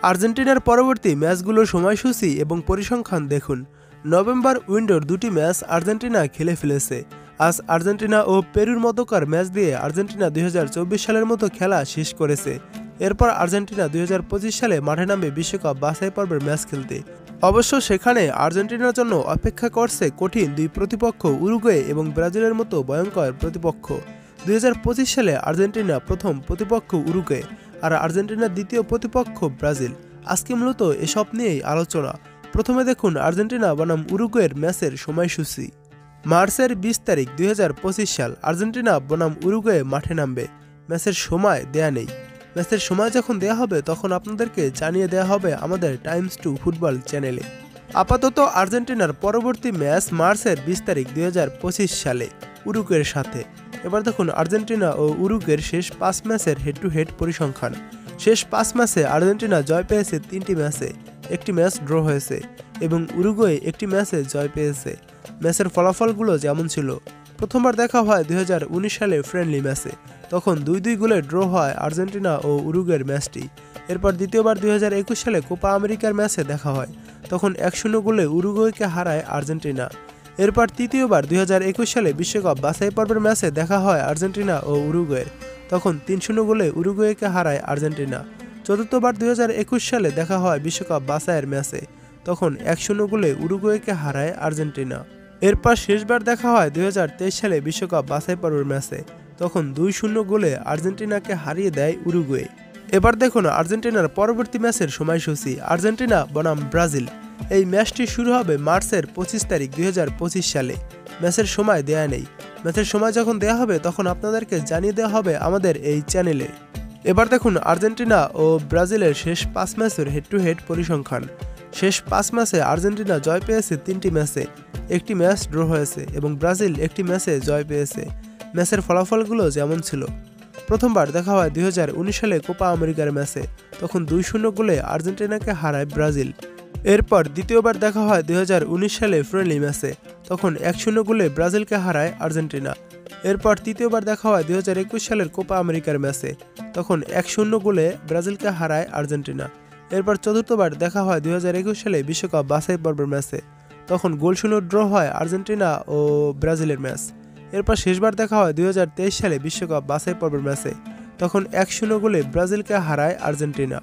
আর্জেন্টিনার পরবর্তী ম্যাচগুলোর সময়সূচি এবং পরিসংখ্যান দেখুন। নভেম্বর উইন্ডোর দুটি ম্যাচ আর্জেন্টিনা খেলে ফেলেছে। আজ আর্জেন্টিনা ও পেরুর মধ্যকার ম্যাচ দিয়ে আর্জেন্টিনা 2024 সালের মতো খেলা শেষ করেছে। এরপর আর্জেন্টিনা 2025 সালে মাঠে নামবে বিশ্বকাপ বাছাই পর্বের ম্যাচ খেলতে। অবশ্য সেখানে আর্জেন্টিনার জন্য অপেক্ষা করছে কঠিন দুই প্রতিপক্ষ উরুগুয়ে এবং ব্রাজিলের মতো ভয়ঙ্কর প্রতিপক্ষ। 2025 সালে আর্জেন্টিনা প্রথম প্রতিপক্ষ উরুগুয়ে আর আর্জেন্টিনার দ্বিতীয় প্রতিপক্ষ ব্রাজিল। আজকে মূলত এসব নিয়েই আলোচনা। প্রথমে দেখুন আর্জেন্টিনা বনাম উরুগুয়ের ম্যাচের সময়সূচি। মার্চের 20 তারিখ 2025 সাল আর্জেন্টিনা বনাম উরুগুয়ে মাঠে নামবে। ম্যাচের সময় দেয়া নেই। ম্যাচের সময় যখন দেয়া হবে তখন আপনাদেরকে জানিয়ে দেওয়া হবে আমাদের টাইমস টু ফুটবল চ্যানেলে। আপাতত আর্জেন্টিনার পরবর্তী ম্যাচ মার্চের 20 তারিখ 2025 সালে উরুগুয়ের সাথে। এবার দেখুন আর্জেন্টিনা ও উরুগুয়ের শেষ 5 ম্যাচের হেড টু হেড পরিসংখ্যান। শেষ 5 ম্যাচে আর্জেন্টিনা জয় পেয়েছে 3টি ম্যাচে, একটি ম্যাচ ড্র হয়েছে এবং উরুগুয়ে একটি ম্যাচে জয় পেয়েছে। ম্যাচের ফলাফলগুলো যেমন ছিল: প্রথমবার দেখা হয় 2019 সালে ফ্রেন্ডলি ম্যাচে, তখন 2-2 গোলে ড্র হয় আর্জেন্টিনা ও উরুগুয়ের ম্যাচটি। এরপর দ্বিতীয়বার 2021 সালে কোপা আমেরিকার ম্যাচে দেখা হয়, তখন 1-0 গোলে উরুগুয়েকে হারায় আর্জেন্টিনা। এরপর তৃতীয়বার 2021 সালে বিশ্বকাপ বাছাই পর্বের ম্যাচে দেখা হয় আর্জেন্টিনা ও উরুগুয়ের, তখন 3-0 গোলে উরুগুয়েকে হারায় আর্জেন্টিনা। চতুর্থবার 2021 সালে দেখা হয় বিশ্বকাপ বাছাইয়ের ম্যাচে, তখন 1-0 গোলে উরুগুয়েকে হারায় আর্জেন্টিনা। এরপর শেষবার দেখা হয় 2023 সালে বিশ্বকাপ বাছাই পর্বের ম্যাচে, তখন 2-0 গোলে আর্জেন্টিনাকে হারিয়ে দেয় উরুগুয়ে। এবার দেখুন আর্জেন্টিনার পরবর্তী ম্যাচের সময়সূচি। আর্জেন্টিনা বনাম ব্রাজিল। এই ম্যাচটি শুরু হবে মার্চের 25 তারিখ 2025 সালে। ম্যাচের সময় দেয়া নেই। ম্যাচের সময় যখন দেয়া হবে তখন আপনাদেরকে জানিয়ে দেওয়া হবে আমাদের এই চ্যানেলে। এবার দেখুন আর্জেন্টিনা ও ব্রাজিলের শেষ 5 ম্যাচের হেড টু হেড পরিসংখ্যান। শেষ 5 ম্যাচে আর্জেন্টিনা জয় পেয়েছে 3টি ম্যাচে, একটি ম্যাচ ড্র হয়েছে এবং ব্রাজিল একটি ম্যাচে জয় পেয়েছে। ম্যাচের ফলাফলগুলো যেমন ছিল: প্রথমবার দেখা হয় 2019 সালে কোপা আমেরিকার ম্যাচে, তখন 2-0 গোলে আর্জেন্টিনাকে হারায় ব্রাজিল। এরপর দ্বিতীয়বার দেখা হয় 2019 সালে ফ্রেন্ডলি ম্যাচে, তখন 1-0 গোলে ব্রাজিলকে হারায় আর্জেন্টিনা। এরপর তৃতীয়বার দেখা হয় 2021 সালের কোপা আমেরিকার ম্যাচে, তখন 1-0 গোলে ব্রাজিলকে হারায় আর্জেন্টিনা। এরপর চতুর্থবার দেখা হয় 2021 সালে বিশ্বকাপ বাছাই পর্বের ম্যাচে, তখন গোলশূন্য ড্র হয় আর্জেন্টিনা ও ব্রাজিলের ম্যাচ। এরপর শেষবার দেখা হয় 2023 সালে বিশ্বকাপ বাছাই পর্বের ম্যাচে, তখন 1-0 গোলে ব্রাজিলকে হারায় আর্জেন্টিনা।